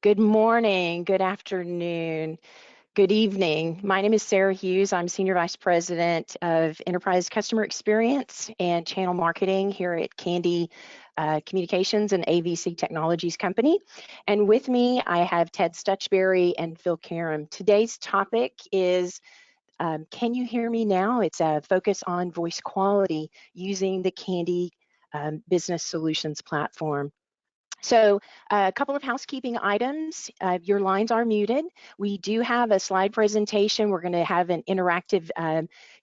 Good morning, good afternoon, good evening. My name is Sara Hughes. I'm Senior Vice President of Enterprise Customer Experience and Channel Marketing here at Kandy Communications and AVC Technologies Company. And with me, I have Ted Stuchberry and Phil Karam. Today's topic is can you hear me now? It's a focus on voice quality using the Kandy Business Solutions platform. So a couple of housekeeping items. Your lines are muted. We do have a slide presentation. We're going to have an interactive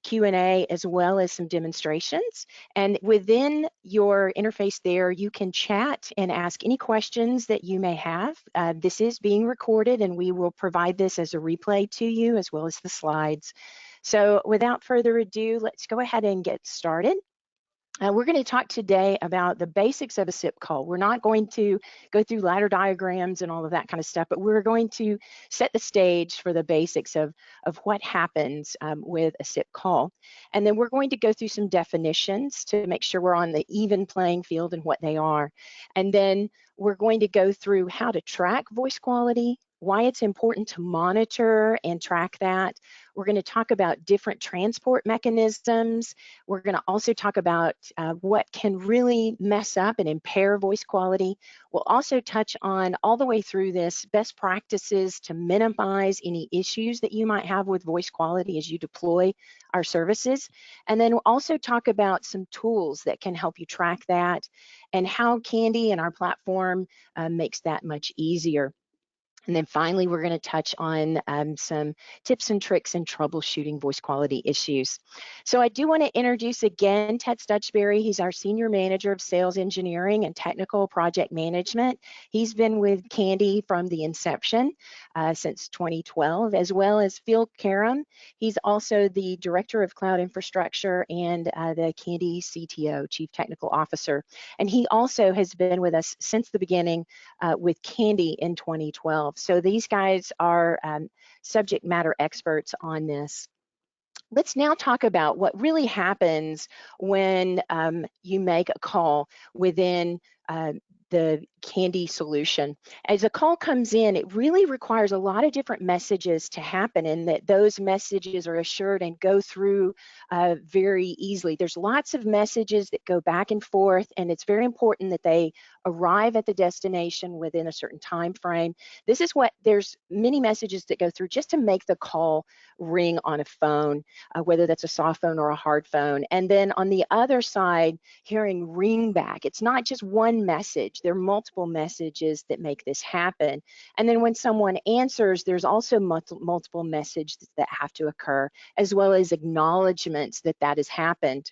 Q&A as well as some demonstrations. And within your interface there, you can chat and ask any questions that you may have. This is being recorded, and we will provide this as a replay to you as well as the slides. So without further ado, let's go ahead and get started. We're going to talk today about the basics of a SIP call. We're not going to go through ladder diagrams and all of that kind of stuff, but we're going to set the stage for the basics of what happens with a SIP call. And then we're going to go through some definitions to make sure we're on the even playing field and what they are. And then we're going to go through how to track voice quality, why it's important to monitor and track that. We're going to talk about different transport mechanisms. We're going to also talk about what can really mess up and impair voice quality. We'll also touch on all the way through this best practices to minimize any issues that you might have with voice quality as you deploy our services. And then we'll also talk about some tools that can help you track that and how Kandy and our platform makes that much easier. And then finally, we're going to touch on some tips and tricks in troubleshooting voice quality issues. So I do want to introduce again Ted Stuchberry. He's our Senior Manager of Sales Engineering and Technical Project Management. He's been with Kandy from the inception since 2012, as well as Phil Karam. He's also the Director of Cloud Infrastructure and the Kandy CTO, Chief Technical Officer. And he also has been with us since the beginning with Kandy in 2012. So these guys are subject matter experts on this. Let's now talk about what really happens when you make a call within the Kandy solution. As a call comes in, it really requires a lot of different messages to happen, and that those messages are assured and go through very easily. There's lots of messages that go back and forth, and it's very important that they arrive at the destination within a certain time frame. This is what, there's many messages that go through just to make the call ring on a phone, whether that's a soft phone or a hard phone. And then on the other side, hearing ring back. It's not just one message. There are multiple messages that make this happen. And then when someone answers, there's also multiple messages that have to occur, as well as acknowledgements that that has happened.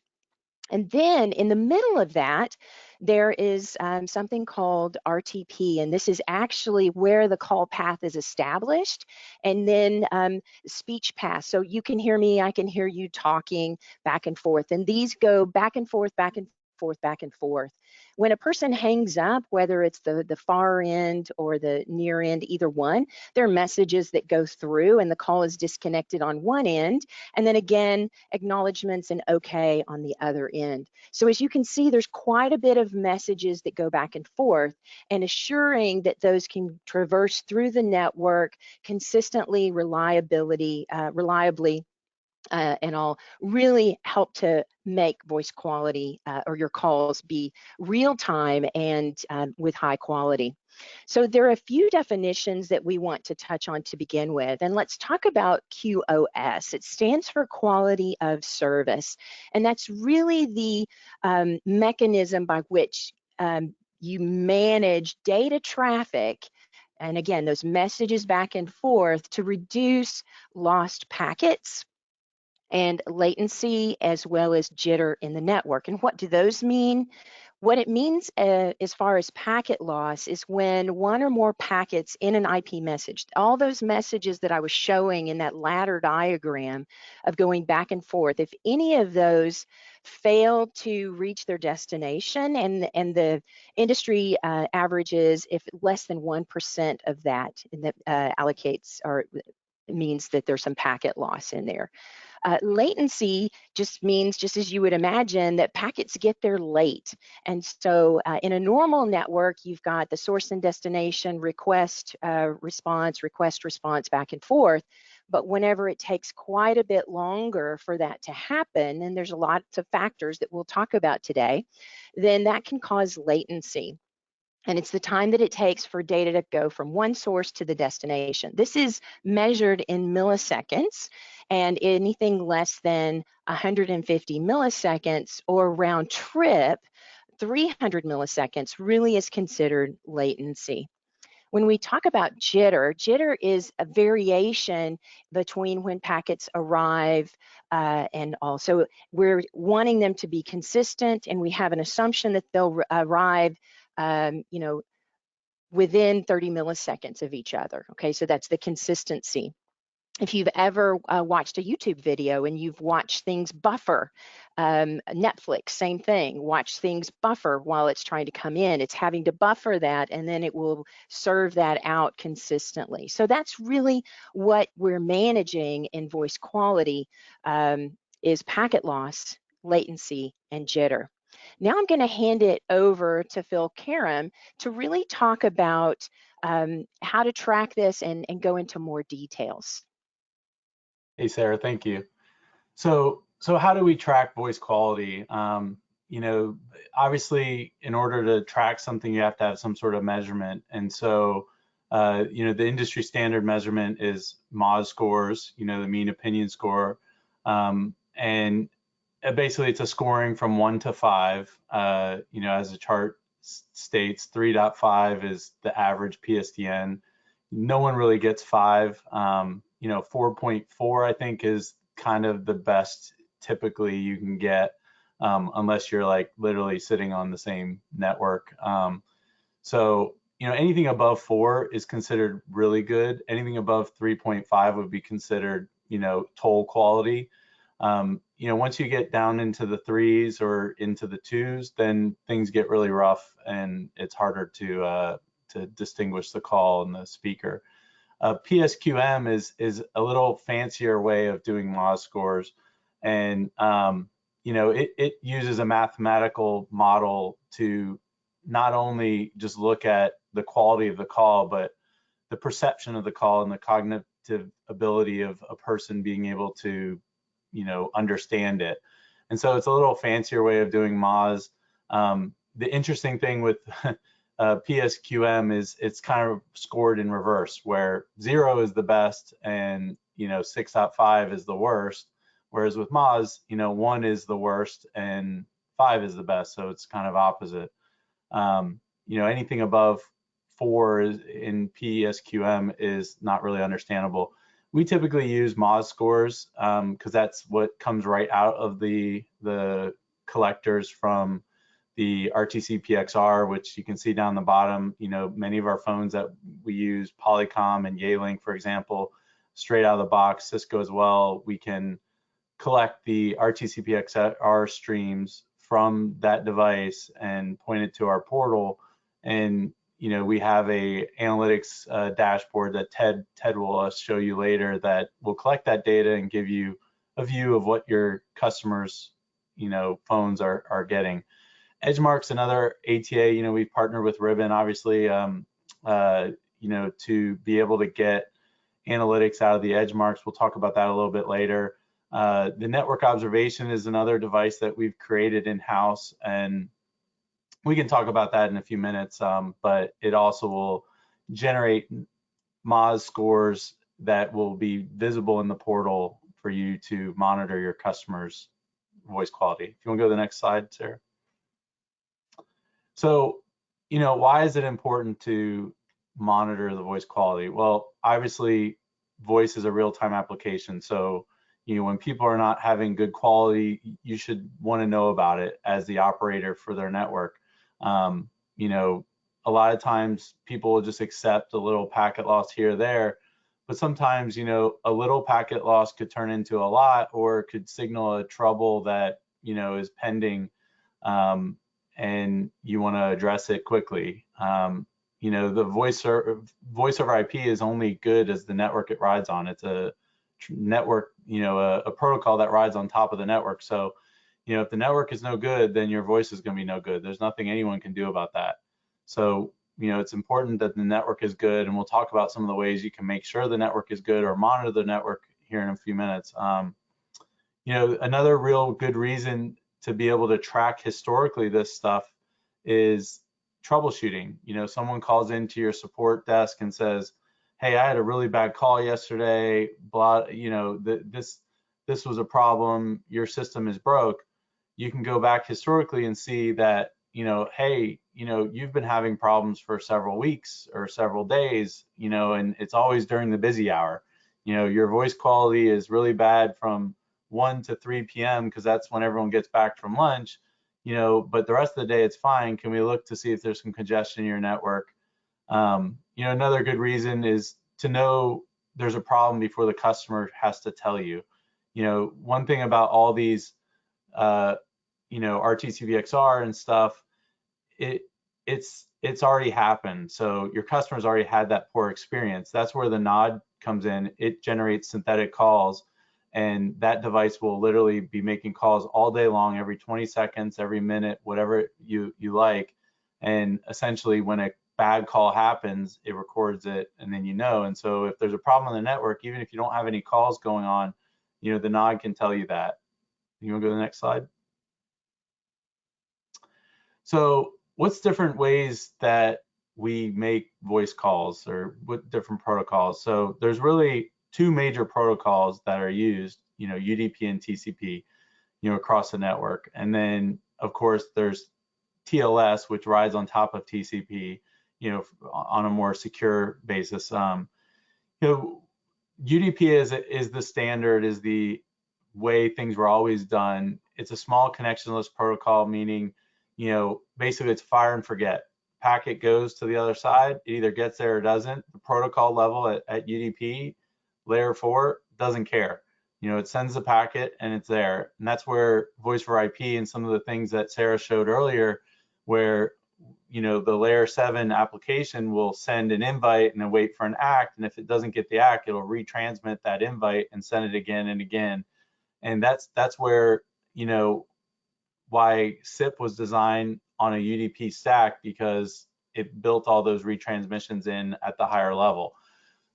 And then in the middle of that, there is something called RTP, and this is actually where the call path is established, and then speech path. So you can hear me, I can hear you talking back and forth, and these go back and forth, back and forth, back and forth. When a person hangs up, whether it's the far end or the near end, either one, there are messages that go through and the call is disconnected on one end, and then again, acknowledgements and okay on the other end. So as you can see, there's quite a bit of messages that go back and forth, and assuring that those can traverse through the network consistently, reliably, and all really help to make voice quality or your calls be real time and with high quality. So there are a few definitions that we want to touch on to begin with, and let's talk about QoS. It stands for quality of service, and that's really the mechanism by which you manage data traffic, and again, those messages back and forth, to reduce lost packets and latency, as well as jitter in the network. And what do those mean? What it means as far as packet loss is when one or more packets in an IP message, all those messages that I was showing in that ladder diagram of going back and forth, if any of those fail to reach their destination, and the industry averages if less than 1% of that allocates or means that there's some packet loss in there. Latency just means, just as you would imagine, that packets get there late. And so in a normal network, you've got the source and destination, request, response, request, response, back and forth. But whenever it takes quite a bit longer for that to happen, and there's lots of factors that we'll talk about today, then that can cause latency. And it's the time that it takes for data to go from one source to the destination. This is measured in milliseconds, and anything less than 150 milliseconds or round trip, 300 milliseconds really is considered latency. When we talk about jitter, jitter is a variation between when packets arrive and also we're wanting them to be consistent, and we have an assumption that they'll arrive within 30 milliseconds of each other. Okay, so that's the consistency. If you've ever watched a YouTube video and you've watched things buffer, Netflix, same thing, watch things buffer while it's trying to come in. It's having to buffer that, and then it will serve that out consistently. So that's really what we're managing in voice quality, is packet loss, latency, and jitter. Now I'm going to hand it over to Phil Karam to really talk about how to track this and go into more details. Hey, Sarah, thank you. So how do we track voice quality? You know, obviously, in order to track something, you have to have some sort of measurement. And so, you know, the industry standard measurement is MOS scores, you know, the mean opinion score. And basically, it's a scoring from 1 to 5. You know, as the chart states, 3.5 is the average PSTN. No one really gets 5. You know, 4.4 I think is kind of the best typically you can get, unless you're like literally sitting on the same network. So, you know, anything above 4 is considered really good. Anything above 3.5 would be considered, you know, toll quality. You know, once you get down into the 3s or into the 2s, then things get really rough and it's harder to distinguish the call and the speaker. PSQM is a little fancier way of doing MOS scores, and you know, it uses a mathematical model to not only just look at the quality of the call, but the perception of the call and the cognitive ability of a person being able to, you know, understand it. And so it's a little fancier way of doing MOS. The interesting thing with PSQM is it's kind of scored in reverse, where 0 is the best and, you know, 6.5 is the worst, whereas with MOS, you know, 1 is the worst and 5 is the best, so it's kind of opposite. You know, anything above 4 in PSQM is not really understandable. We typically use MOS scores because that's what comes right out of the collectors from the RTCP-XR, which you can see down the bottom. You know, many of our phones that we use, Polycom and Yealink, for example, straight out of the box, Cisco as well, we can collect the RTCP-XR streams from that device and point it to our portal. And, you know, we have a analytics dashboard that Ted will show you later that will collect that data and give you a view of what your customers, you know, phones are getting. EdgeMark's another ATA. You know, we've partnered with Ribbon, obviously, you know, to be able to get analytics out of the EdgeMarks. We'll talk about that a little bit later. The network observation is another device that we've created in-house, and we can talk about that in a few minutes, but it also will generate MOS scores that will be visible in the portal for you to monitor your customers' voice quality. If you want to go to the next slide, Sarah. So, you know, why is it important to monitor the voice quality? Well, obviously, voice is a real-time application. So, you know, when people are not having good quality, you should want to know about it as the operator for their network. You know, a lot of times people will just accept a little packet loss here or there, but sometimes, you know, a little packet loss could turn into a lot, or could signal a trouble that, you know, is pending. And you want to address it quickly. You know, the voice over IP is only good as the network it rides on. It's a network a protocol that rides on top of the network. So, if the network is no good, then your voice is going to be no good. There's nothing anyone can do about that. So, it's important that the network is good, and we'll talk about some of the ways you can make sure the network is good or monitor the network here in a few minutes. Another real good reason to be able to track historically this stuff is troubleshooting. Someone calls into your support desk and says, hey, I had a really bad call yesterday, blah, this was a problem, your system is broke. You can go back historically and see that, hey, you've been having problems for several weeks or several days, and it's always during the busy hour. Your voice quality is really bad from 1 to 3 p.m. because that's when everyone gets back from lunch, but the rest of the day it's fine. Can we look to see if there's some congestion in your network? Another good reason is to know there's a problem before the customer has to tell you. One thing about all these, RTCP-XR and stuff, it's already happened. So your customer's already had that poor experience. That's where the NOD comes in. It generates synthetic calls, and that device will literally be making calls all day long, every 20 seconds, every minute, whatever you like. And essentially, when a bad call happens, it records it, and then And so if there's a problem on the network, even if you don't have any calls going on, the NOD can tell you that. You want to go to the next slide? So what's different ways that we make voice calls, or what different protocols? So there's really two major protocols that are used, UDP and TCP, across the network. And then of course there's TLS, which rides on top of TCP, on a more secure basis. UDP is the standard, is the way things were always done. It's a small connectionless protocol, meaning, basically it's fire and forget. Packet goes to the other side, it either gets there or doesn't. The protocol level at UDP, layer 4, doesn't care. It sends the packet and it's there. And that's where voice over IP and some of the things that Sara showed earlier, where the layer 7 application will send an invite and then wait for an ACK, and if it doesn't get the ACK, it'll retransmit that invite and send it again and again. And that's where, why SIP was designed on a UDP stack, because it built all those retransmissions in at the higher level.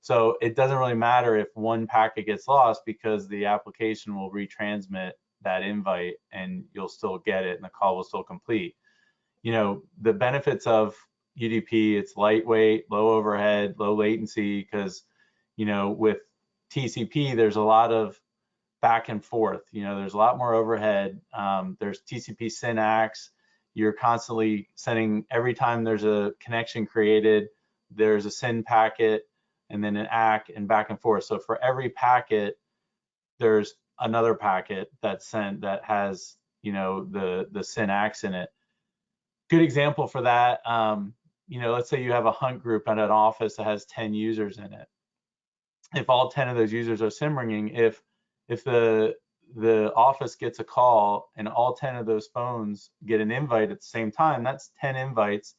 So it doesn't really matter if one packet gets lost, because the application will retransmit that invite and you'll still get it and the call will still complete. The benefits of UDP, it's lightweight, low overhead, low latency, because, with TCP, there's a lot of back and forth. There's a lot more overhead. There's TCP syntax. You're constantly sending, every time there's a connection created, there's a SYN packet and then an ACK and back and forth. So for every packet, there's another packet that's sent that has, the syntax in it. Good example for that, let's say you have a hunt group at an office that has 10 users in it. If all 10 of those users are SIM ringing, if the office gets a call and all 10 of those phones get an invite at the same time, that's 10 invites.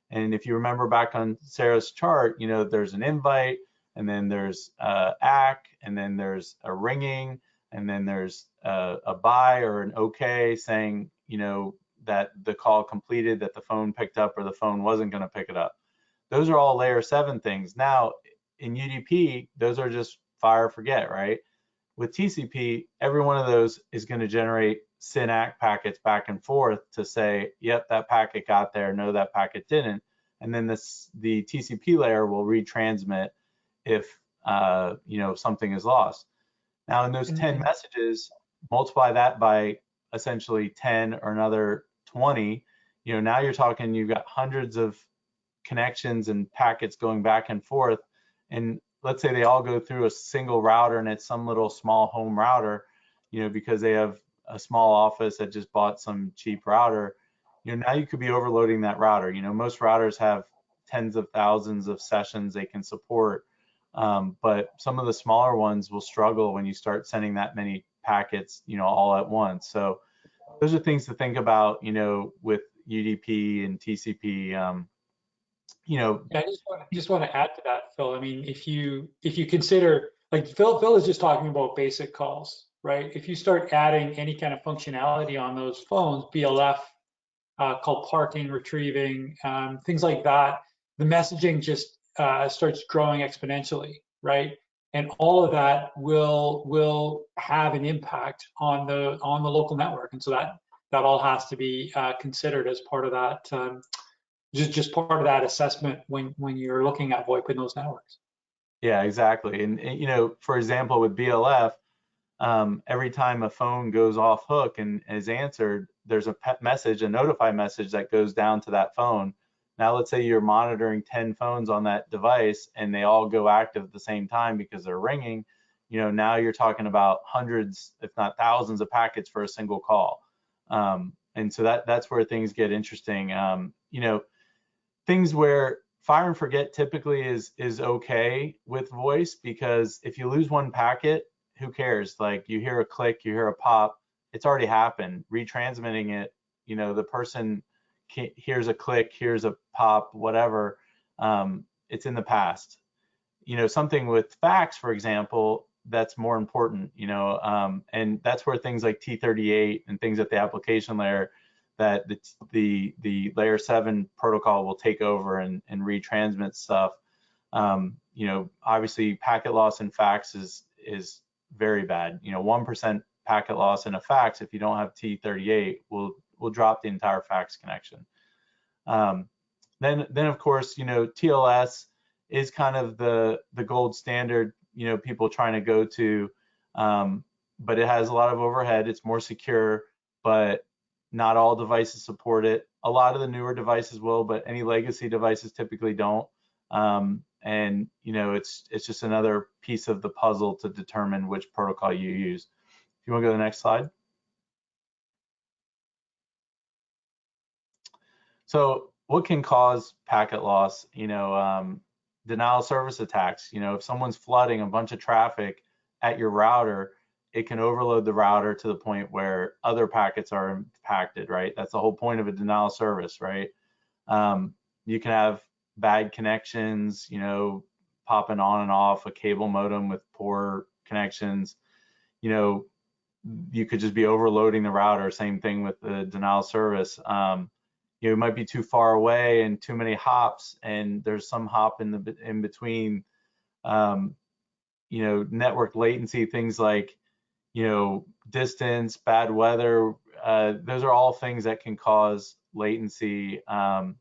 And if you remember back on Sara's chart, there's an invite, and then there's ACK, and then there's a ringing, and then there's a bye or an okay saying, that the call completed, that the phone picked up or the phone wasn't going to pick it up. Those are all layer 7 things. Now in UDP, those are just fire forget, right? With TCP, every one of those is going to generate SYN-ACK packets back and forth to say, yep, that packet got there, no, that packet didn't. And then the TCP layer will retransmit if something is lost. Now in those 10 messages, multiply that by essentially 10 or another 20, now you're talking, you've got hundreds of connections and packets going back and forth. And let's say they all go through a single router, and it's some little small home router, because they have a small office that just bought some cheap router. Now you could be overloading that router. Most routers have tens of thousands of sessions they can support, but some of the smaller ones will struggle when you start sending that many packets, all at once. So those are things to think about, with UDP and TCP. Yeah, I just want to add to that, Phil. I mean, if you consider like Phil is just talking about basic calls, right? If you start adding any kind of functionality on those phones, BLF, call parking, retrieving, things like that, the messaging just starts growing exponentially, right? And all of that will have an impact on the local network, and so that all has to be considered as part of that, just part of that assessment when you're looking at VoIP in those networks. Yeah, exactly. And you know, for example, with BLF, every time a phone goes off hook and is answered, there's a message, a notify message that goes down to that phone. Now, let's say you're monitoring 10 phones on that device and they all go active at the same time because they're ringing. You know, now you're talking about hundreds, if not thousands, of packets for a single call. And so that's where things get interesting. You know, things where fire and forget typically is okay with voice, because if you lose one packet, who cares? Like, you hear a click, you hear a pop, it's already happened. Retransmitting it, you know, the person hears a click, hears a pop, whatever, it's in the past. You know, something with fax, for example, that's more important, you know, and that's where things like T38 and things at the application layer, that the layer 7 protocol will take over and retransmit stuff. You know, obviously packet loss in fax is very bad. You know, 1% packet loss in a fax, if you don't have T38, will drop the entire fax connection. Then of course, you know, TLS is kind of the gold standard, you know, people trying to go to, but it has a lot of overhead. It's more secure, but not all devices support it. A lot of the newer devices will, but any legacy devices typically don't. And you know, it's just another piece of the puzzle to determine which protocol you use. If you want to go to the next slide. So what can cause packet loss? You know, denial of service attacks. You know, if someone's flooding a bunch of traffic at your router, it can overload the router to the point where other packets are impacted, right? That's the whole point of a denial of service, right? You can have bad connections, you know, popping on and off a cable modem with poor connections. You know, you could just be overloading the router. Same thing with the denial of service. You know, it might be too far away and too many hops, and there's some hop in between. You know, network latency, things like, you know, distance, bad weather, those are all things that can cause latency. You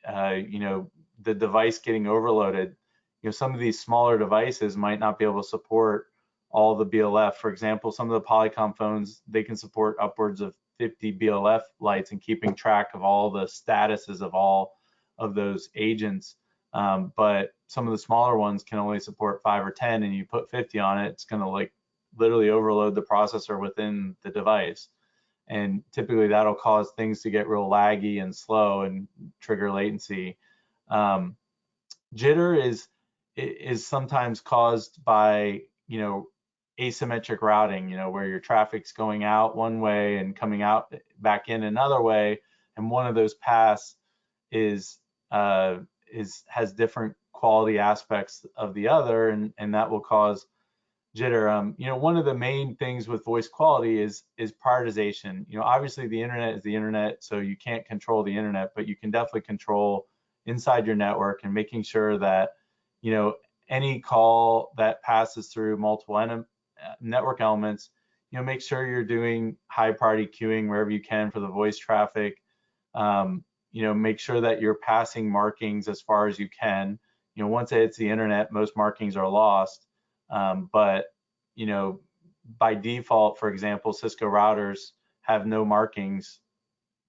know, the device getting overloaded. You know, some of these smaller devices might not be able to support all the BLF. For example, some of the Polycom phones, they can support upwards of 50 BLF lights and keeping track of all the statuses of all of those agents. But some of the smaller ones can only support 5 or 10, and you put 50 on it, it's going to like literally overload the processor within the device. And typically that'll cause things to get real laggy and slow and trigger latency. Jitter is sometimes caused by, you know, asymmetric routing, you know, where your traffic's going out one way and coming out back in another way, and one of those paths has different quality aspects of the other, and that will cause jitter. You know, one of the main things with voice quality is prioritization. You know, obviously the internet is the internet, so you can't control the internet, but you can definitely control inside your network and making sure that, you know, any call that passes through multiple network elements, you know, make sure you're doing high priority queuing wherever you can for the voice traffic. You know, make sure that you're passing markings as far as you can. You know, once it hits the internet, most markings are lost. But, you know, by default, for example, Cisco routers have no markings,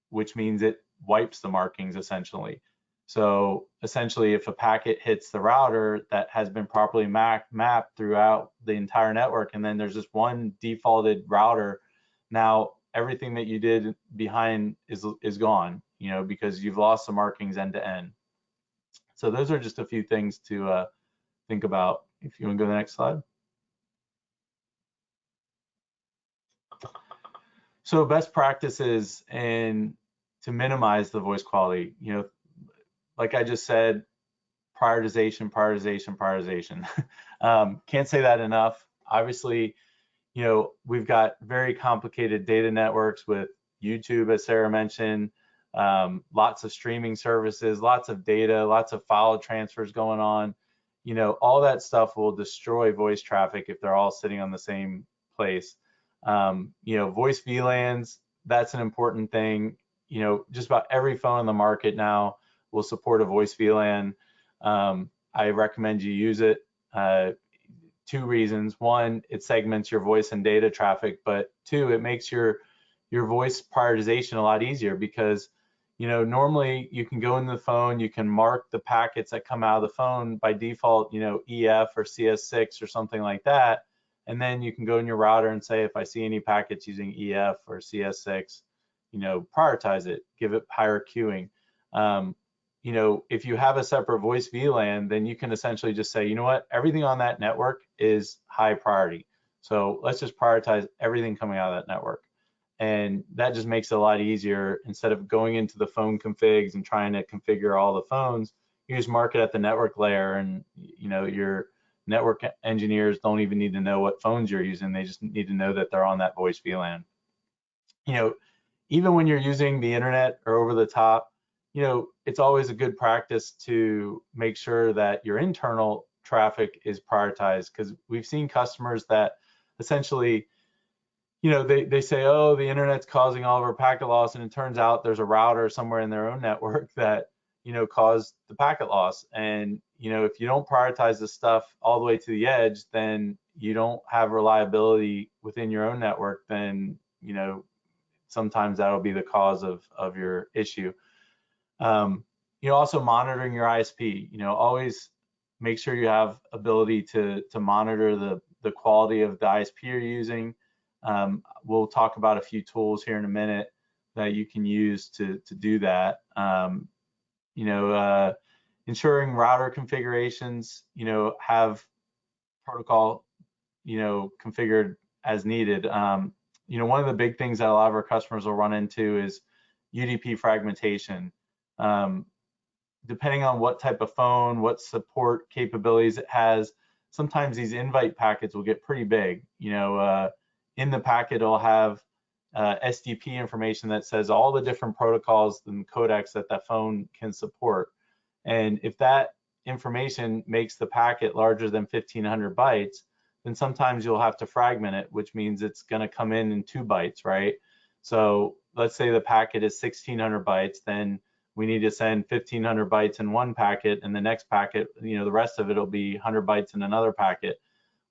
which means it wipes the markings essentially. So essentially, if a packet hits the router that has been properly mapped throughout the entire network, and then there's just one defaulted router, now everything that you did behind is gone, you know, because you've lost the markings end to end. So those are just a few things to think about. If you want to go to the next slide. So best practices and to minimize the voice quality, you know, like I just said, prioritization, prioritization, prioritization. Can't say that enough. Obviously, you know, we've got very complicated data networks with YouTube, as Sarah mentioned, lots of streaming services, lots of data, lots of file transfers going on. You know, all that stuff will destroy voice traffic if they're all sitting on the same place. You know, voice VLANs, that's an important thing. You know, just about every phone on the market now will support a voice VLAN. I recommend you use it. Two reasons. One, it segments your voice and data traffic, but two, it makes your voice prioritization a lot easier because, you know, normally you can go in the phone, you can mark the packets that come out of the phone by default, you know, EF or CS6 or something like that. And then you can go in your router and say, if I see any packets using EF or CS6, you know, prioritize it, give it higher queuing. You know, if you have a separate voice VLAN, then you can essentially just say, you know what, everything on that network is high priority. So let's just prioritize everything coming out of that network. And that just makes it a lot easier. Instead of going into the phone configs and trying to configure all the phones, you just mark it at the network layer, and you know, your network engineers don't even need to know what phones you're using. They just need to know that they're on that voice VLAN. You know, even when you're using the internet or over the top, you know, it's always a good practice to make sure that your internal traffic is prioritized, because we've seen customers that essentially, you know, they say, oh, the internet's causing all of our packet loss, and it turns out there's a router somewhere in their own network that, you know, caused the packet loss. And, you know, if you don't prioritize this stuff all the way to the edge, then you don't have reliability within your own network, then, you know, sometimes that'll be the cause of your issue. You know, also monitoring your ISP, you know, always make sure you have ability to monitor the quality of the ISP you're using. We'll talk about a few tools here in a minute that you can use to do that. You know, ensuring router configurations, you know, have protocol, you know, configured as needed. You know, one of the big things that a lot of our customers will run into is UDP fragmentation. Depending on what type of phone, what support capabilities it has, sometimes these invite packets will get pretty big. You know, in the packet, it'll have SDP information that says all the different protocols and codecs that that phone can support. And if that information makes the packet larger than 1,500 bytes, then sometimes you'll have to fragment it, which means it's going to come in 2 bytes, right? So let's say the packet is 1,600 bytes, then we need to send 1,500 bytes in one packet, and the next packet, you know, the rest of it will be 100 bytes in another packet.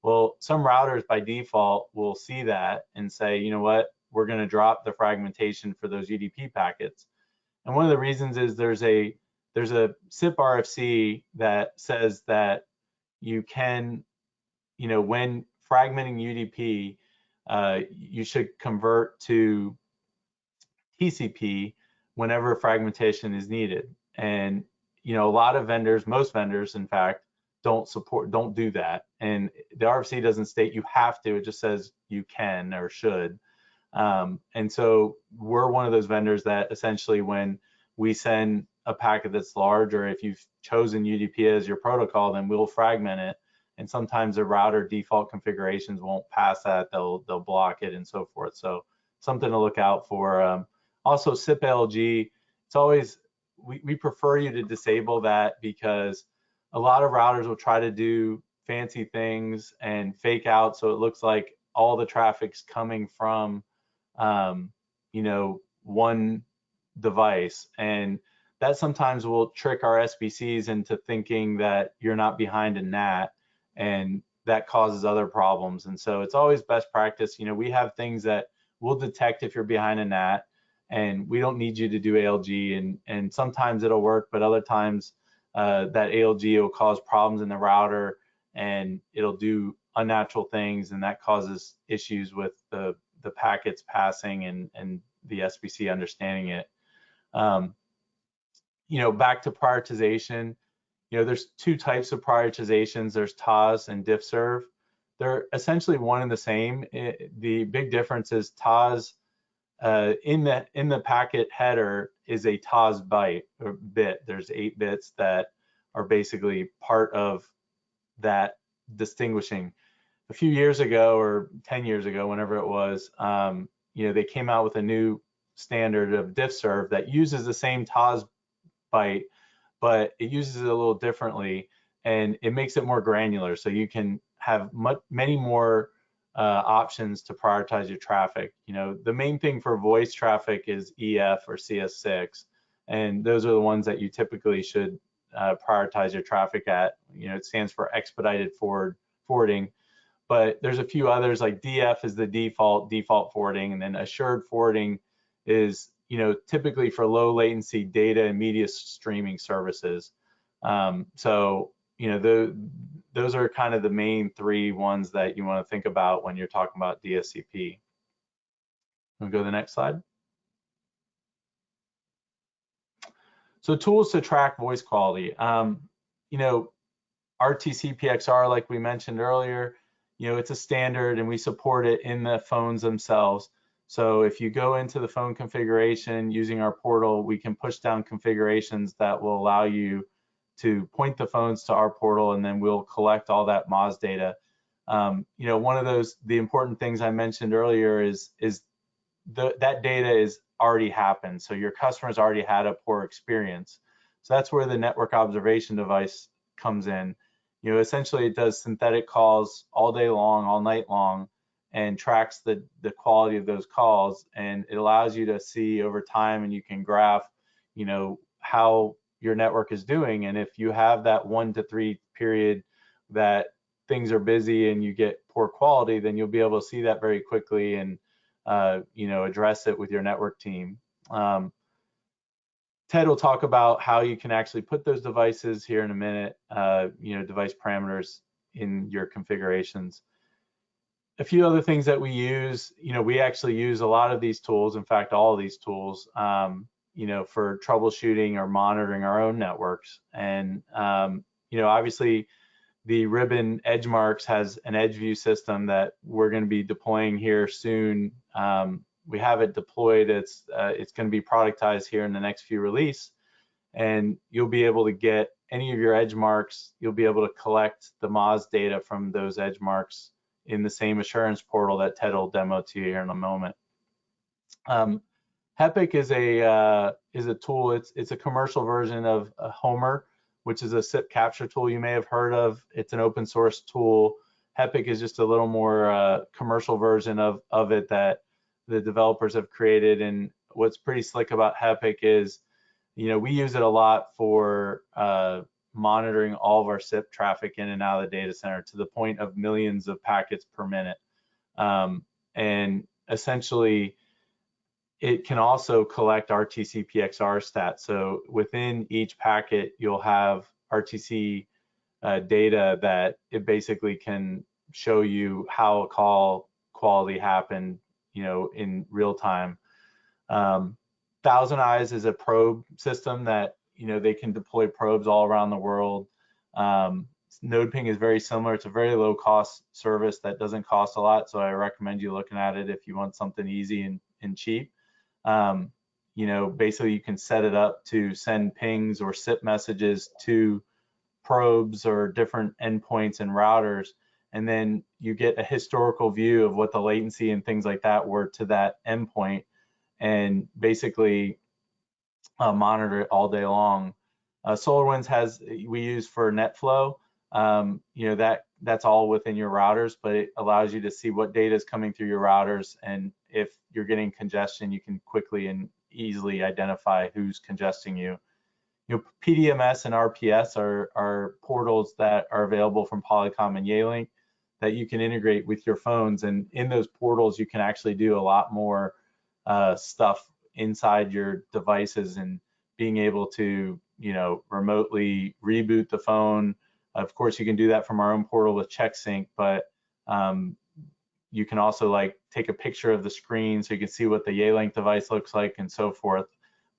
Well, some routers by default will see that and say, you know what, we're going to drop the fragmentation for those UDP packets. And one of the reasons is there's a SIP RFC that says that you can, you know, when fragmenting UDP, you should convert to TCP whenever fragmentation is needed. And, you know, a lot of vendors, most vendors, in fact, don't do that. And the RFC doesn't state you have to, it just says you can or should. And so we're one of those vendors that essentially when we send a packet that's large, or if you've chosen UDP as your protocol, then we'll fragment it. And sometimes the router default configurations won't pass that, they'll block it and so forth. So something to look out for. Also SIP LG, it's always, we prefer you to disable that, because a lot of routers will try to do fancy things and fake out so it looks like all the traffic's coming from you know, one device, and that sometimes will trick our SBCs into thinking that you're not behind a NAT, and that causes other problems. And so it's always best practice, you know, we have things that will detect if you're behind a NAT, and we don't need you to do ALG, and sometimes it'll work, but other times that ALG will cause problems in the router and it'll do unnatural things, and that causes issues with the packets passing and the SBC understanding it. You know, back to prioritization, you know, there's 2 types of prioritizations. There's TOS and diffserv. They're essentially one and the same. The big difference is TOS in the packet header is a TOS byte or bit. There's 8 bits that are basically part of that distinguishing. A few years ago, or 10 years ago, whenever it was, they came out with a new standard of diffserv that uses the same TOS byte, but it uses it a little differently, and it makes it more granular. So you can have many more options to prioritize your traffic. The main thing for voice traffic is EF or CS6, and those are the ones that you typically should prioritize your traffic at. It stands for expedited forwarding. But there's a few others, like DF is the default forwarding, and then assured forwarding is typically for low latency data and media streaming services. So those are kind of the main three ones that you want to think about when you're talking about DSCP. We'll go to the next slide. So tools to track voice quality. RTCP-XR, like we mentioned earlier, it's a standard and we support it in the phones themselves. So if you go into the phone configuration using our portal, we can push down configurations that will allow you to point the phones to our portal, and then we'll collect all that MOS data. One of the important things I mentioned earlier is that data is already happened. So your customers already had a poor experience. So that's where the network observation device comes in. Essentially it does synthetic calls all day long, all night long, and tracks the quality of those calls, and it allows you to see over time, and you can graph, how your network is doing. And if you have that 1 to 3 period that things are busy and you get poor quality, then you'll be able to see that very quickly and address it with your network team. Ted will talk about how you can actually put those devices here in a minute, device parameters in your configurations. A few other things that we use, we actually use a lot of these tools, in fact, all of these tools, for troubleshooting or monitoring our own networks. And, obviously the Ribbon EdgeMarks has an edge view system that we're going to be deploying here soon. We have it deployed. It's going to be productized here in the next few release, and you'll be able to get any of your edge marks. You'll be able to collect the MOS data from those edge marks in the same assurance portal that Ted will demo to you here in a moment. HEPIC is a tool. It's a commercial version of Homer, which is a SIP capture tool you may have heard of. It's an open source tool. HEPIC is just a little more commercial version of it that the developers have created. And what's pretty slick about HEPIC is, we use it a lot for monitoring all of our SIP traffic in and out of the data center to the point of millions of packets per minute. And essentially, it can also collect RTCP-XR stats. So within each packet, you'll have RTC data that it basically can show you how a call quality happened, in real time. Thousand Eyes is a probe system that, they can deploy probes all around the world. NodePing is very similar. It's a very low cost service that doesn't cost a lot. So I recommend you looking at it if you want something easy and cheap. Basically you can set it up to send pings or SIP messages to probes or different endpoints and routers, and then you get a historical view of what the latency and things like that were to that endpoint, and basically monitor it all day long. SolarWinds we use for NetFlow. That's all within your routers, but it allows you to see what data is coming through your routers, and if you're getting congestion, you can quickly and easily identify who's congesting you. PDMS and RPS are portals that are available from Polycom and Yealink that you can integrate with your phones, and in those portals you can actually do a lot more stuff inside your devices, and being able to remotely reboot the phone. Of course, you can do that from our own portal with CheckSync, but you can also take a picture of the screen so you can see what the Yealink device looks like and so forth.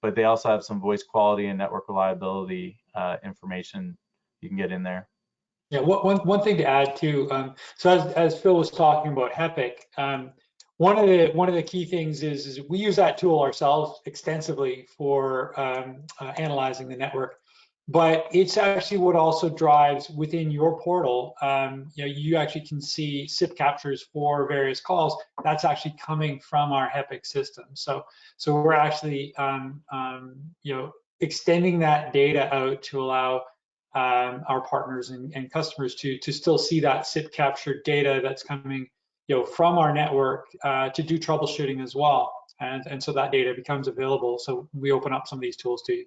But they also have some voice quality and network reliability information you can get in there. Yeah, one thing to add too. So as Phil was talking about HEPIC, one of the key things is we use that tool ourselves extensively for analyzing the network. but it's actually what also drives within your portal. You actually can see SIP captures for various calls. That's actually coming from our HEPIC system. So we're actually extending that data out to allow our partners and customers to still see that SIP captured data that's coming from our network to do troubleshooting as well. And so that data becomes available. So we open up some of these tools to you.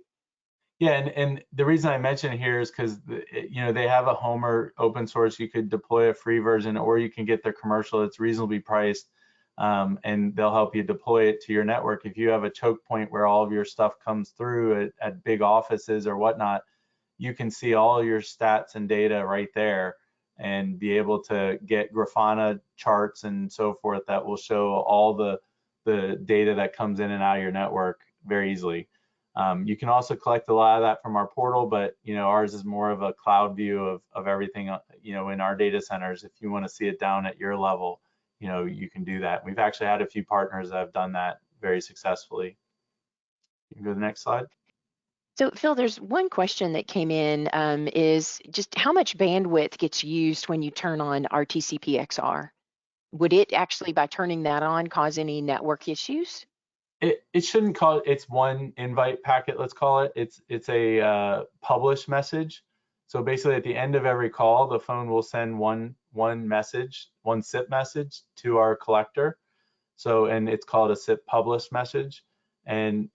Yeah, and the reason I mention it here is because they have a Homer open source. You could deploy a free version, or you can get their commercial. It's reasonably priced, and they'll help you deploy it to your network. If you have a choke point where all of your stuff comes through at big offices or whatnot, you can see all your stats and data right there, and be able to get Grafana charts and so forth that will show all the data that comes in and out of your network very easily. You can also collect a lot of that from our portal, but ours is more of a cloud view of everything in our data centers. If you want to see it down at your level, you can do that. We've actually had a few partners that have done that very successfully. You can go to the next slide. So Phil, there's one question that came in, is just how much bandwidth gets used when you turn on RTCP-XR? Would it actually, by turning that on, cause any network issues? It shouldn't call it. It's one invite packet, let's call it. It's a publish message. So basically at the end of every call, the phone will send one message, one SIP message to our collector. So, and it's called a SIP publish message. And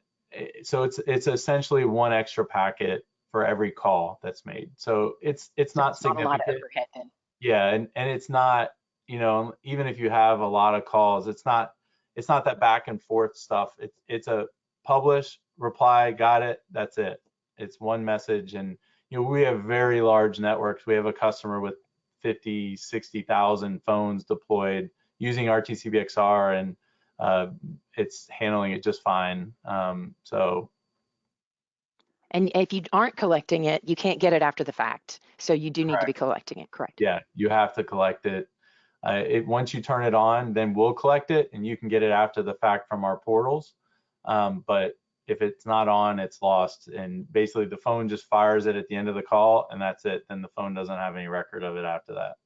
so it's essentially one extra packet for every call that's made. So it's not significant. Not a lot of overhead then. Yeah, and it's not, even if you have a lot of calls, it's not that back and forth stuff. It's a publish, reply, got it, that's it. It's one message. And we have very large networks. We have a customer with 50, 60,000 phones deployed using RTCP-XR, and it's handling it just fine. And if you aren't collecting it, you can't get it after the fact. So you do need to be collecting it, correct? Yeah, you have to collect it. Once you turn it on, then we'll collect it, and you can get it after the fact from our portals. But if it's not on, it's lost. And basically the phone just fires it at the end of the call, and that's it. Then the phone doesn't have any record of it after that.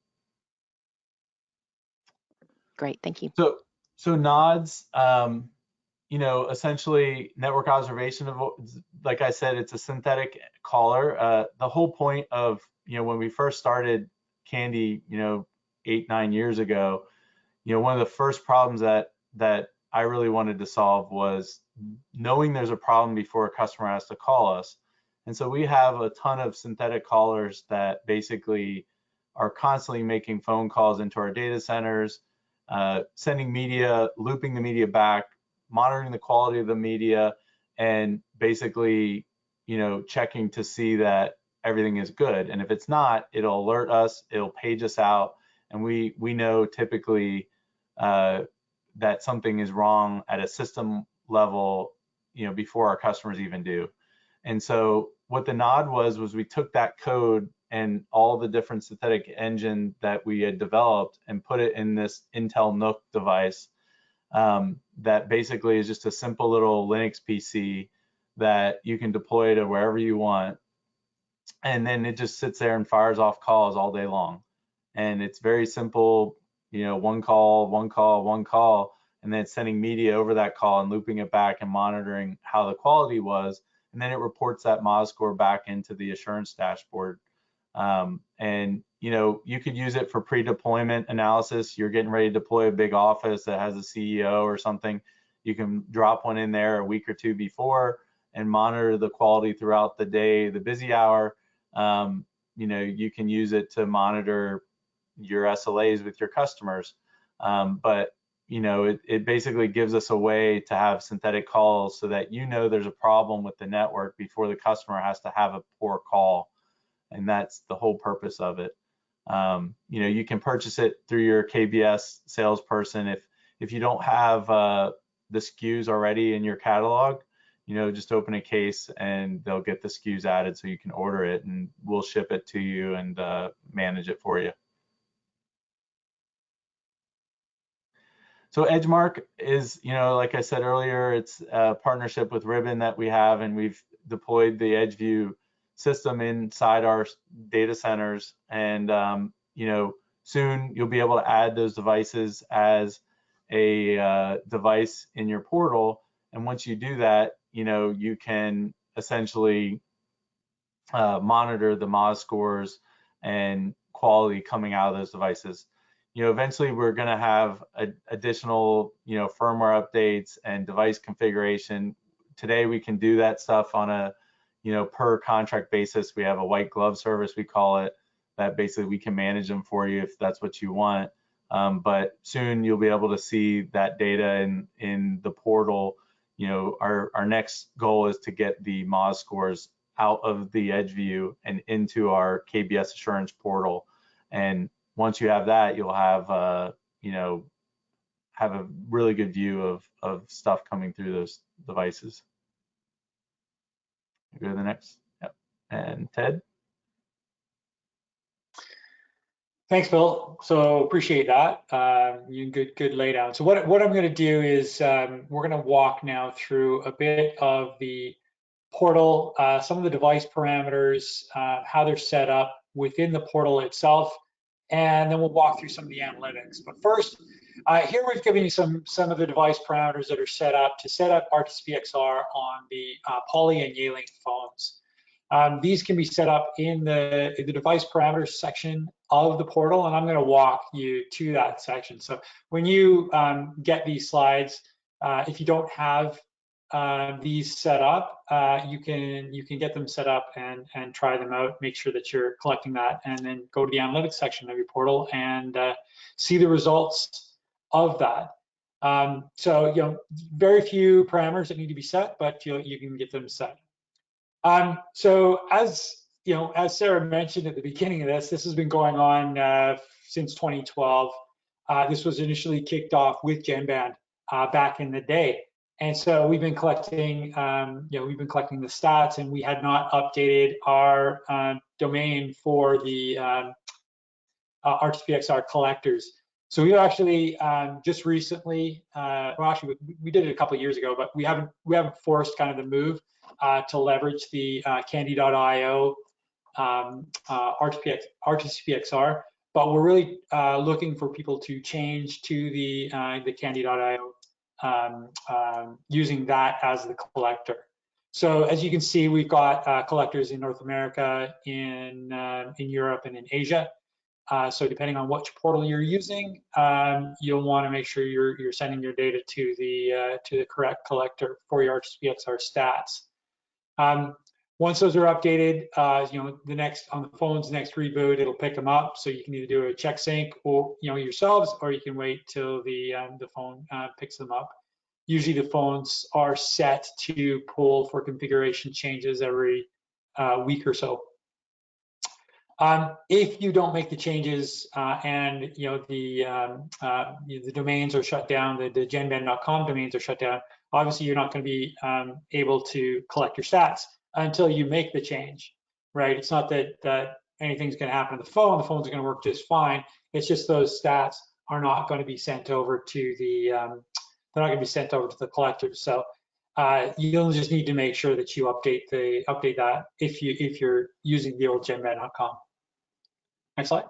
Great, thank you. So NODs, essentially network observation, like I said, it's a synthetic caller. The whole point of, when we first started Kandy, 8-9 years ago, one of the first problems that I really wanted to solve was knowing there's a problem before a customer has to call us. And so we have a ton of synthetic callers that basically are constantly making phone calls into our data centers, sending media, looping the media back, monitoring the quality of the media, and basically, checking to see that everything is good. And if it's not, it'll alert us, it'll page us out, and we know typically that something is wrong at a system level, before our customers even do. And so what the NOD was we took that code and all the different synthetic engine that we had developed and put it in this Intel NUC device that basically is just a simple little Linux PC that you can deploy to wherever you want. And then it just sits there and fires off calls all day long. And it's very simple, one call, one call, one call, and then it's sending media over that call and looping it back and monitoring how the quality was. And then it reports that MOS score back into the assurance dashboard. And you could use it for pre-deployment analysis. You're getting ready to deploy a big office that has a CEO or something. You can drop one in there a week or two before and monitor the quality throughout the day, the busy hour. You can use it to monitor your SLAs with your customers. But it basically gives us a way to have synthetic calls so that there's a problem with the network before the customer has to have a poor call. And that's the whole purpose of it. You can purchase it through your KBS salesperson. If you don't have the SKUs already in your catalog, just open a case and they'll get the SKUs added so you can order it, and we'll ship it to you and manage it for you. So Edgemark is, like I said earlier, it's a partnership with Ribbon that we have, and we've deployed the EdgeView system inside our data centers, and you know, soon you'll be able to add those devices as a device in your portal. And once you do that, you know, you can essentially monitor the MOS scores and quality coming out of those devices. You know, eventually we're going to have additional, you know, firmware updates and device configuration. Today we can do that stuff on a, you know, per contract basis. We have a white glove service, we call it, that basically we can manage them for you if that's what you want. But soon you'll be able to see that data in the portal. You know, our next goal is to get the MOS scores out of the edge view and into our KBS assurance portal. And once you have that, you'll have you know, have a really good view of stuff coming through those devices. Go to the next. Yep. And Ted. Thanks, Bill. So appreciate that. Good laydown. So what I'm going to do is we're going to walk now through a bit of the portal, some of the device parameters, how they're set up within the portal itself, and then we'll walk through some of the analytics. But first, here we've given you some of the device parameters that are set up to set up RTCP-XR on the Poly and Yealink phones. These can be set up in the device parameters section of the portal, and I'm going to walk you to that section. So when you get these slides, if you don't have these set up, you can get them set up and try them out. Make sure that you're collecting that, and then go to the analytics section of your portal and see the results of that. So you know, very few parameters that need to be set, but you can get them set. So as you know, as Sarah mentioned at the beginning of this has been going on since 2012. This was initially kicked off with GenBand back in the day. And so we've been collecting, you know, we've been collecting the stats, and we had not updated our domain for the RTCP-XR collectors. So we actually just recently, well, actually we did it a couple of years ago, but we haven't forced kind of the move to leverage the Kandy.io RTCP-XR, but we're really looking for people to change to the Kandy.io. Using that as the collector. So as you can see, we've got collectors in North America, in Europe, and in Asia. So depending on which portal you're using, you'll want to make sure you're sending your data to the correct collector for your RTCP-XR stats. Once those are updated, you know, on the phone's next reboot, it'll pick them up. So you can either do a check sync or, you know, yourselves, or you can wait till the phone picks them up. Usually the phones are set to pull for configuration changes every week or so. If you don't make the changes and you know the domains are shut down, the genband.com domains are shut down, obviously you're not going to be able to collect your stats until you make the change, right? It's not that anything's going to happen to the phone. The phone's going to work just fine. It's just those stats are not going to be sent over to the they're not going to be sent over to the collector. So you'll just need to make sure that you update that if you're using the old genband.com. Next slide.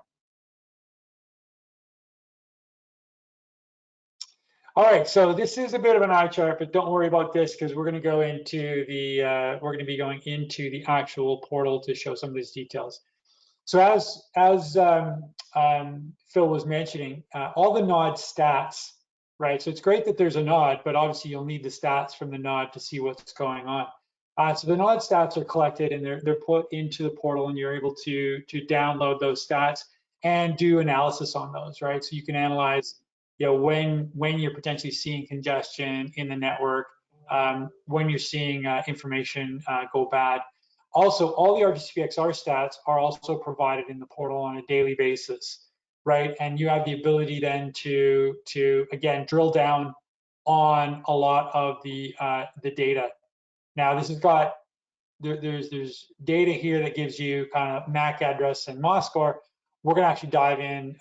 All right, so this is a bit of an eye chart, but don't worry about this because we're going to go into the we're going to be going into the actual portal to show some of these details. So as Phil was mentioning, all the NOD stats, right? So it's great that there's a NOD, but obviously you'll need the stats from the NOD to see what's going on. So the NOD stats are collected and they're put into the portal, and you're able to download those stats and do analysis on those, right? So you can analyze, you know, when you're potentially seeing congestion in the network, when you're seeing information go bad. Also, all the RTCP-XR stats are also provided in the portal on a daily basis, right? And you have the ability then to again drill down on a lot of the data. Now, this has got there's data here that gives you kind of MAC address and MOS score. We're going to actually dive in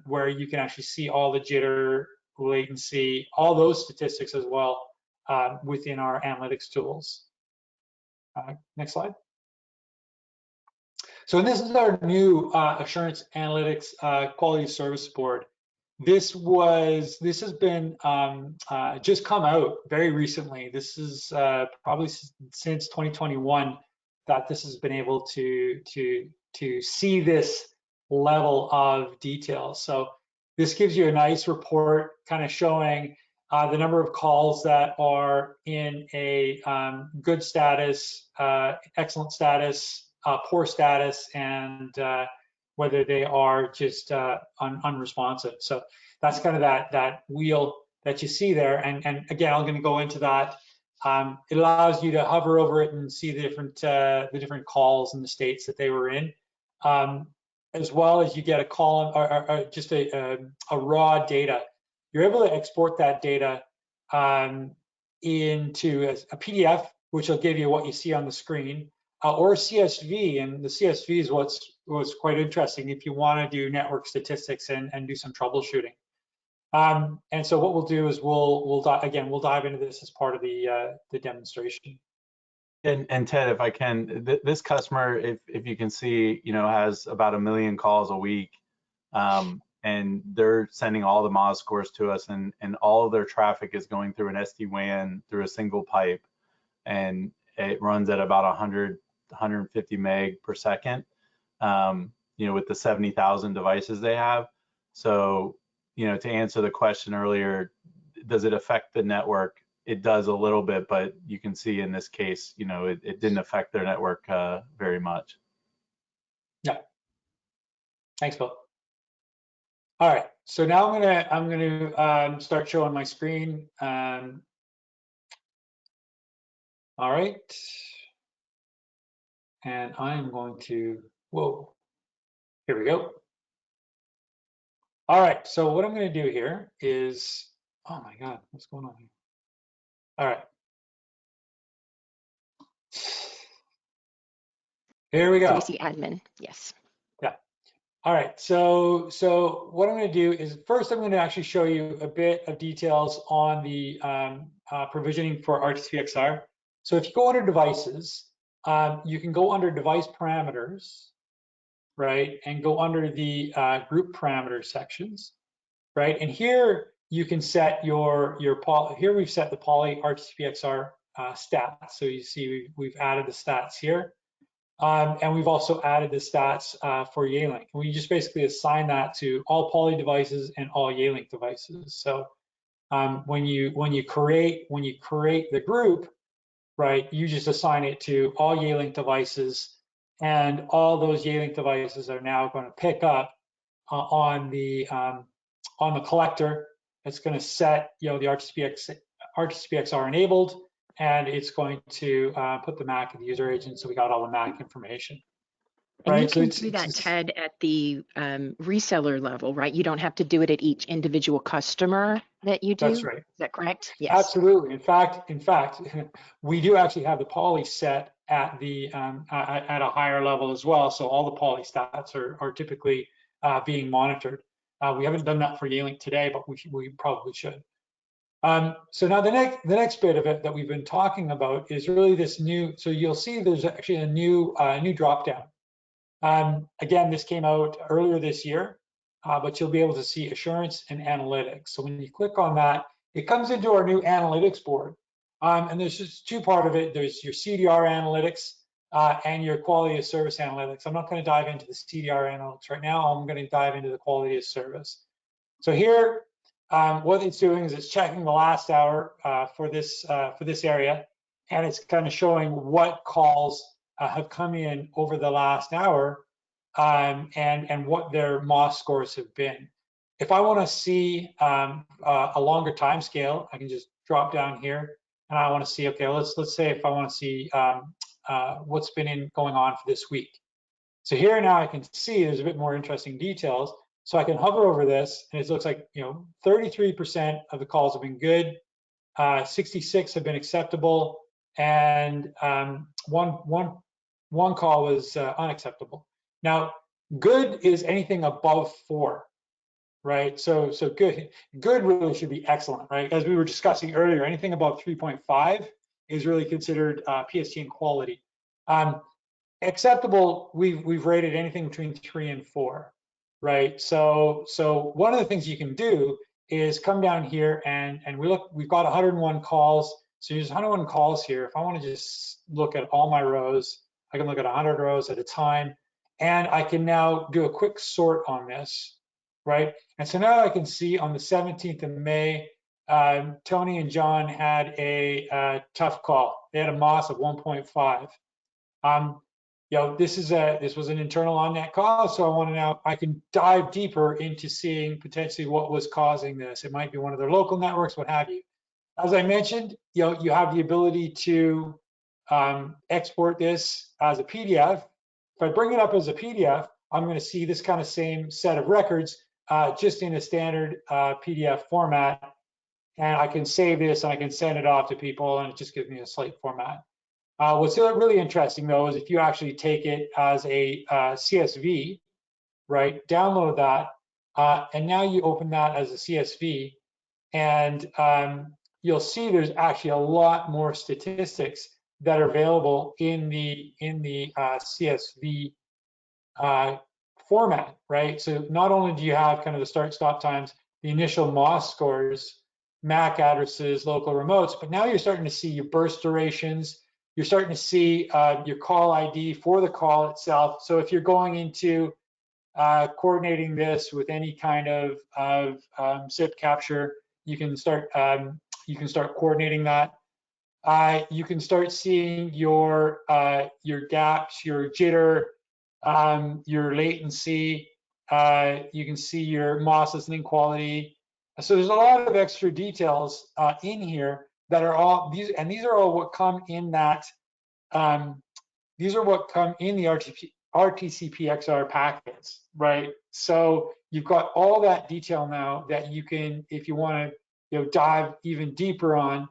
where you can actually see all the jitter, latency, all those statistics as well within our analytics tools. Next slide. So this is our new Assurance Analytics Quality Service Board. This has been just come out very recently. This is probably since 2021 that this has been able to see this level of detail. So this gives you a nice report kind of showing the number of calls that are in a good status, excellent status, poor status, and whether they are just unresponsive. So that's kind of that wheel that you see there. And again, I'm going to go into that. It allows you to hover over it and see the different calls and the states that they were in, as well as you get a column or just a raw data. You're able to export that data into a PDF, which will give you what you see on the screen, or CSV. And the CSV is what's quite interesting if you want to do network statistics and do some troubleshooting. And so what we'll do is we'll dive into this as part of the demonstration. And Ted, if I can, this customer, if you can see, has about 1 million calls a week, and they're sending all the MOS scores to us, and all of their traffic is going through an SD-WAN through a single pipe, and it runs at about 150 meg per second, with the 70,000 devices they have. So, to answer the question earlier, does it affect the network? It does a little bit, but you can see in this case, it didn't affect their network very much. Yeah. Thanks, Bill. All right. So now I'm gonna start showing my screen. All right. And I'm going to, whoa, here we go. All right, so what I'm going to do here is, oh my God, what's going on here? All right. Here we go. DC admin, yes. Yeah. All right, so what I'm going to do is first I'm going to actually show you a bit of details on the provisioning for RTCP-XR. So if you go under devices, you can go under device parameters, right, and go under the group parameters sections. Right, and here you can set your here we've set the poly RTCP-XR stats. So you see we've added the stats here, and we've also added the stats for Yealink. We just basically assign that to all poly devices and all Yealink devices. So when you create the group, right, you just assign it to all Yealink devices, and all those Yealink devices are now going to pick up on the collector. It's going to set, the RTCP-XR enabled, and it's going to put the MAC in the user agent. So we got all the MAC information. And you can do that, Ted, at the reseller level, right? You don't have to do it at each individual customer that you do. That's right. Is that correct? Yes. Absolutely. In fact, we do actually have the poly set at the at a higher level as well. So all the poly stats are typically being monitored. We haven't done that for Yealink today, but we probably should. So now the next bit of it that we've been talking about is really this new. So you'll see there's actually a new dropdown. Again, this came out earlier this year, but you'll be able to see assurance and analytics. So when you click on that, it comes into our new analytics board. And there's just two parts of it. There's your CDR analytics and your quality of service analytics. I'm not going to dive into the CDR analytics right now. I'm going to dive into the quality of service. So here, what it's doing is it's checking the last hour for this area, and it's kind of showing what calls have come in over the last hour and what their MOS scores have been. If I want to see a longer time scale, I can just drop down here, and I want to see, okay, let's say if I want to see what's been going on for this week. So here now I can see there's a bit more interesting details. So I can hover over this, and it looks like 33% of the calls have been good, 66 have been acceptable, and one call was unacceptable. Now, good is anything above 4, right? So good really should be excellent, right? As we were discussing earlier, anything above 3.5 is really considered PSTN quality. acceptable, we've rated anything between 3 and 4, right? So one of the things you can do is come down here and we've got 101 calls. So there's 101 calls here. If I want to just look at all my rows, I can look at 100 rows at a time, and I can now do a quick sort on this, right? And so now I can see on the 17th of May, Tony and John had a tough call. They had a MOS of 1.5. This was an internal on-net call, so I can dive deeper into seeing potentially what was causing this. It might be one of their local networks, what have you. As I mentioned, you have the ability to export this as a PDF. If I bring it up as a PDF, I'm going to see this kind of same set of records, just in a standard PDF format, and I can save this and I can send it off to people, and it just gives me a slate format. What's really interesting though is if you actually take it as a CSV, right? Download that, and now you open that as a CSV, and you'll see there's actually a lot more statistics that are available in the CSV format, right? So not only do you have kind of the start-stop times, the initial MOS scores, MAC addresses, local remotes, but now you're starting to see your burst durations. You're starting to see your call ID for the call itself. So if you're going into coordinating this with any kind of SIP capture, you can start coordinating that. You can start seeing your gaps, your jitter, your latency. You can see your MOS listening quality. So there's a lot of extra details in here that are all these, and these are all what come in that. These are what come in the RTCP-XR packets, right? So you've got all that detail now that you can, if you want to, dive even deeper on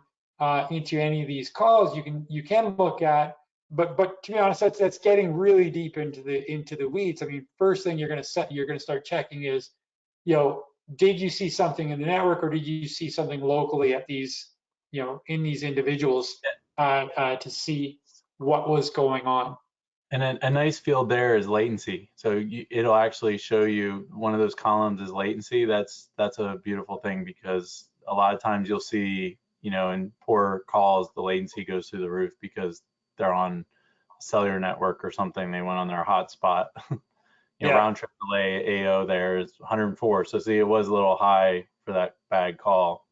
into any of these calls, you can look at. But to be honest, that's getting really deep into the weeds. I mean, first thing you're going to start checking is, did you see something in the network, or did you see something locally at these, in these individuals to see what was going on? And a nice field there is latency. So it'll actually show you one of those columns is latency. That's a beautiful thing, because a lot of times you'll see, in poor calls, the latency goes through the roof because they're on a cellular network or something. They went on their hotspot. Round trip delay AO there is 104. So see, it was a little high for that bad call.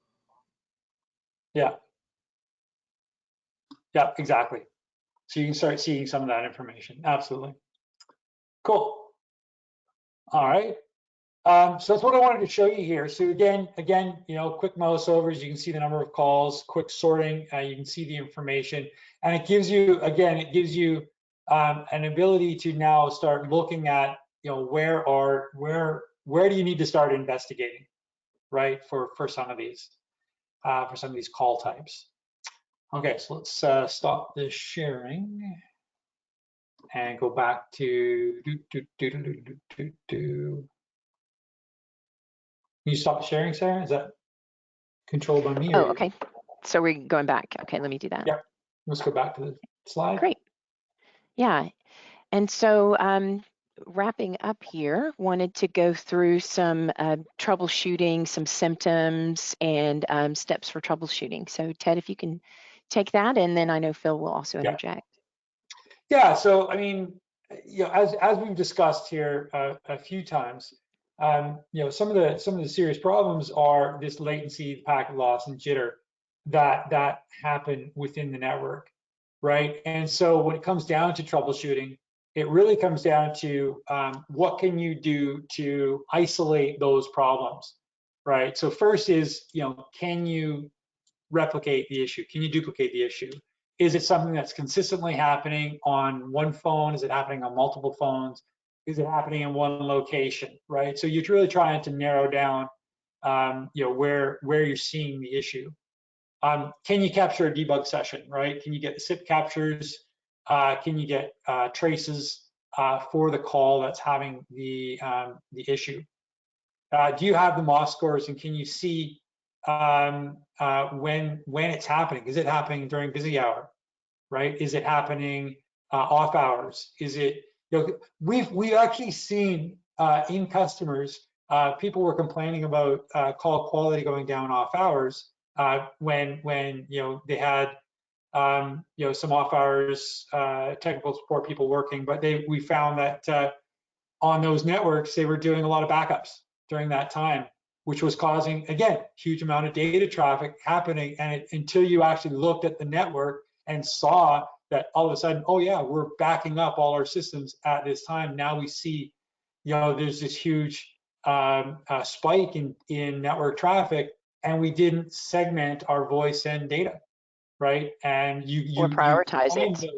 Yeah, exactly. So you can start seeing some of that information. Absolutely. Cool. All right. So that's what I wanted to show you here. So again, quick mouse over, as you can see the number of calls, quick sorting, you can see the information, and it gives you, an ability to now start looking at, where do you need to start investigating, right? For some of these call types. Okay, so let's stop this sharing and go back to Can you stop sharing, Sarah? Is that controlled by me? Oh, okay. So we're going back. Okay, let me do that. Yeah, let's go back to the slide. Great. Yeah, and so wrapping up here, wanted to go through some troubleshooting, some symptoms, and steps for troubleshooting. So Ted, if you can take that, and then I know Phil will also interject. Yeah, so I mean, as we've discussed here a few times, some of the serious problems are this latency, packet loss, and jitter that happen within the network, right? And so when it comes down to troubleshooting, it really comes down to what can you do to isolate those problems, right? So first is, can you replicate the issue? Can you duplicate the issue? Is it something that's consistently happening on one phone? Is it happening on multiple phones? Is it happening in one location, right? So you're really trying to narrow down, where you're seeing the issue. Can you capture a debug session, right? Can you get the SIP captures? Can you get traces for the call that's having the issue? Do you have the MOS scores, and can you see when it's happening? Is it happening during busy hour, right? Is it happening off hours? Is it, we've actually seen in customers, people were complaining about call quality going down off hours when they had some off hours technical support people working, but we found that on those networks they were doing a lot of backups during that time, which was causing, again, huge amount of data traffic happening. And until you actually looked at the network and saw that all of a sudden, oh yeah, we're backing up all our systems at this time. Now we see, there's this huge spike in network traffic, and we didn't segment our voice and data, right? And or prioritize it.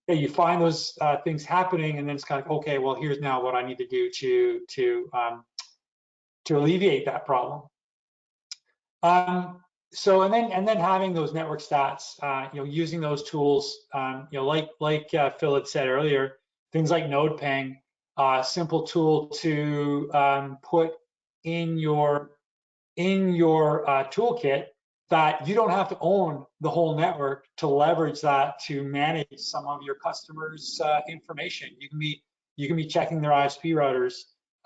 You find those things happening, and then it's kind of like, okay, well, here's now what I need to do to alleviate that problem. So and then having those network stats, using those tools, like Phil had said earlier, things like node ping, simple tool to put in your toolkit, that you don't have to own the whole network to leverage that to manage some of your customers' information. You can be checking their ISP routers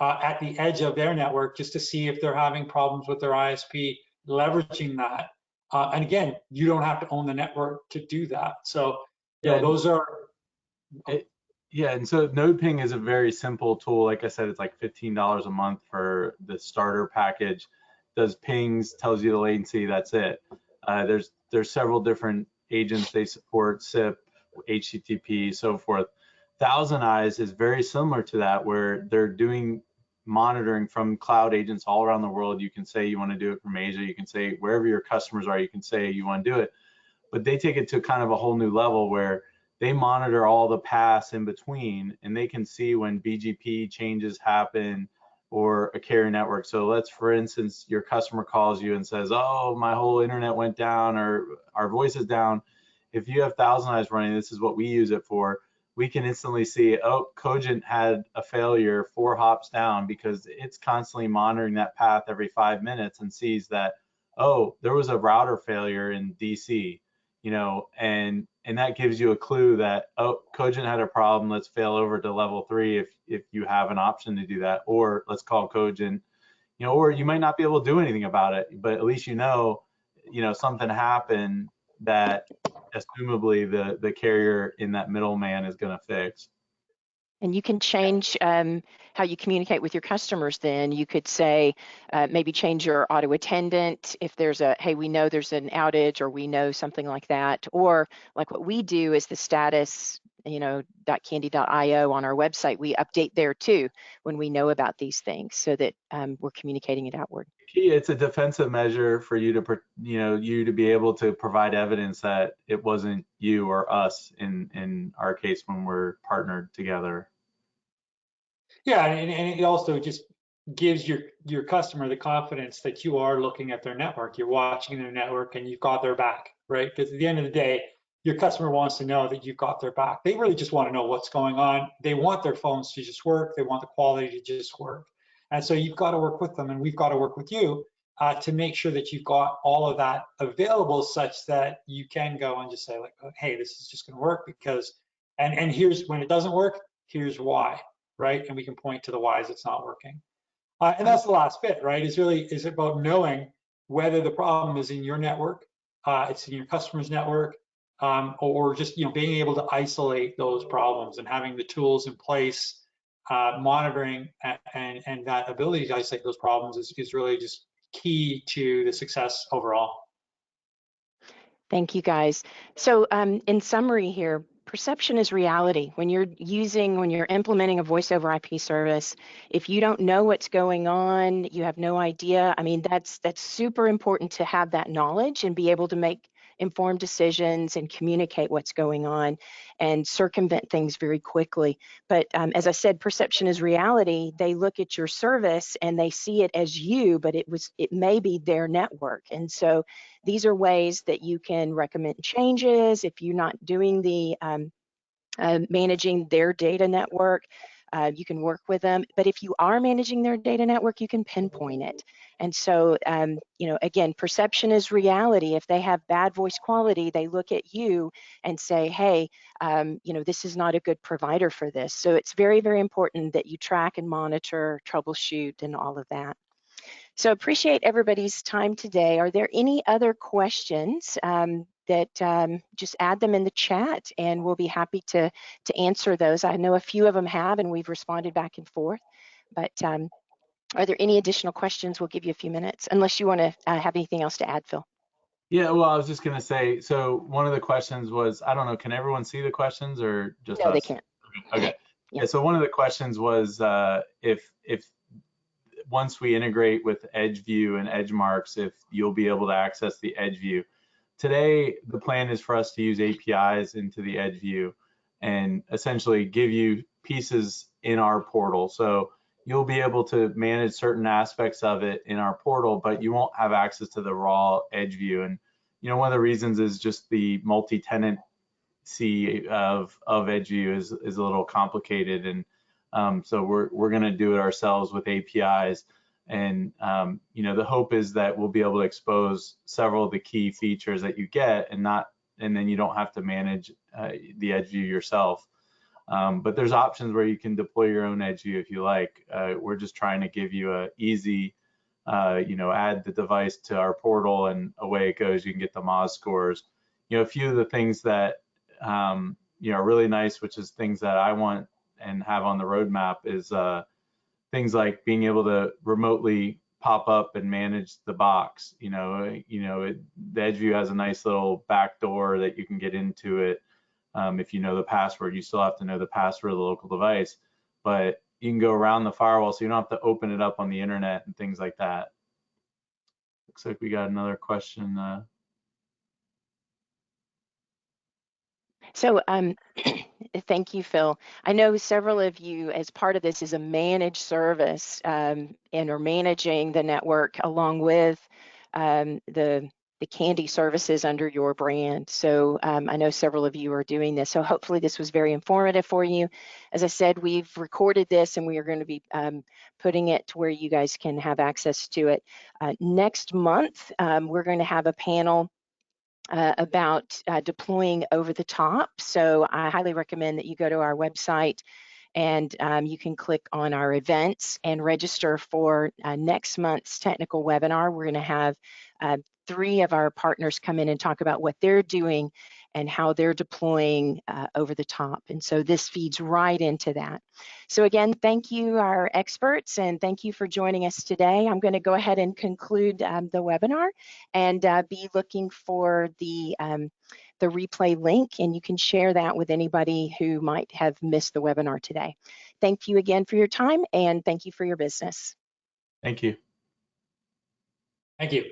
at the edge of their network just to see if they're having problems with their ISP, leveraging that. And again, you don't have to own the network to do that. So those are. Yeah, and so node ping is a very simple tool. Like I said, it's like $15 a month for the starter package. Does pings, tells you the latency, that's it. There's several different agents they support, SIP, HTTP, so forth. Thousand Eyes is very similar to that, where they're doing monitoring from cloud agents all around the world. You can say you want to do it from Asia, you can say wherever your customers are, you can say you want to do it. But they take it to kind of a whole new level where they monitor all the paths in between, and they can see when BGP changes happen or a carrier network. So let's, for instance, your customer calls you and says, oh, my whole internet went down, or our voice is down. If you have Thousand Eyes running, this is what we use it for. We can instantly see, oh, Cogent had a failure 4 hops down, because it's constantly monitoring that path every 5 minutes and sees that, oh, there was a router failure in DC, and that gives you a clue that, oh, Cogent had a problem, let's fail over to level 3 if you have an option to do that, or let's call Cogent, or you might not be able to do anything about it, but at least something happened that assumably the carrier in that middleman is going to fix. And you can change how you communicate with your customers then. You could say, maybe change your auto attendant if there's hey, we know there's an outage, or we know something like that. Or like what we do is the status, .kandy.io on our website, we update there too when we know about these things, so that we're communicating it outward. It's a defensive measure for you to, you to be able to provide evidence that it wasn't you or us in our case when we're partnered together. Yeah, and it also just gives your customer the confidence that you are looking at their network, you're watching their network, and you've got their back, right? Because at the end of the day, your customer wants to know that you've got their back. They really just want to know what's going on. They want their phones to just work. They want the quality to just work. And so you've got to work with them, and we've got to work with you to make sure that you've got all of that available, such that you can go and just say, like, hey, this is just going to work because, and here's when it doesn't work, here's why, right? And we can point to the whys it's not working. And that's the last bit, right? Is about knowing whether the problem is in your network, it's in your customer's network, or just being able to isolate those problems and having the tools in place, monitoring and that ability to isolate those problems is really just key to the success overall. Thank you, guys. So in summary here, perception is reality. When you're implementing a voice over IP service, if you don't know what's going on, you have no idea. I mean, that's super important to have that knowledge and be able to make informed decisions and communicate what's going on and circumvent things very quickly. But as I said, perception is reality. They look at your service and they see it as you, but it may be their network. And so these are ways that you can recommend changes if you're not doing the managing their data network. You can work with them, but if you are managing their data network, you can pinpoint it. And so, again, perception is reality. If they have bad voice quality, they look at you and say, hey, this is not a good provider for this. So it's very, very important that you track and monitor, troubleshoot, and all of that. So appreciate everybody's time today. Are there any other questions that just add them in the chat, and we'll be happy to answer those. I know a few of them have, and we've responded back and forth, but are there any additional questions? We'll give you a few minutes, unless you want to have anything else to add, Phil. Yeah, well, I was just gonna say, so one of the questions was, I don't know, can everyone see the questions or just No, us? they can't. Okay. Yeah. Yeah, so one of the questions was if once we integrate with Edge View and Edge Marks, if you'll be able to access the Edge View. Today, the plan is for us to use APIs into the Edge View and essentially give you pieces in our portal. So you'll be able to manage certain aspects of it in our portal, but you won't have access to the raw Edge View. And one of the reasons is just the multi-tenancy of Edge View is a little complicated, and so we're going to do it ourselves with APIs. And the hope is that we'll be able to expose several of the key features that you get, and then you don't have to manage the Edge View yourself. But there's options where you can deploy your own Edge View if you like. We're just trying to give you a easy, add the device to our portal and away it goes. You can get the Moz scores. A few of the things that are really nice, which is things that I want and have on the roadmap, is things like being able to remotely pop up and manage the box. The Edge View has a nice little back door that you can get into it. If you know the password, you still have to know the password of the local device, but you can go around the firewall, so you don't have to open it up on the internet and things like that. Looks like we got another question. So thank you, Phil. I know several of you, as part of this, is a managed service and are managing the network along with the Kandy services under your brand. So I know several of you are doing this. So hopefully this was very informative for you. As I said, we've recorded this and we are going to be putting it to where you guys can have access to it. Next month, we're going to have a panel about deploying over the top. So I highly recommend that you go to our website and you can click on our events and register for next month's technical webinar. We're going to have 3 of our partners come in and talk about what they're doing and how they're deploying over the top. And so this feeds right into that. So again, thank you, our experts, and thank you for joining us today. I'm going to go ahead and conclude the webinar and be looking for the replay link, and you can share that with anybody who might have missed the webinar today. Thank you again for your time, and thank you for your business. Thank you. Thank you.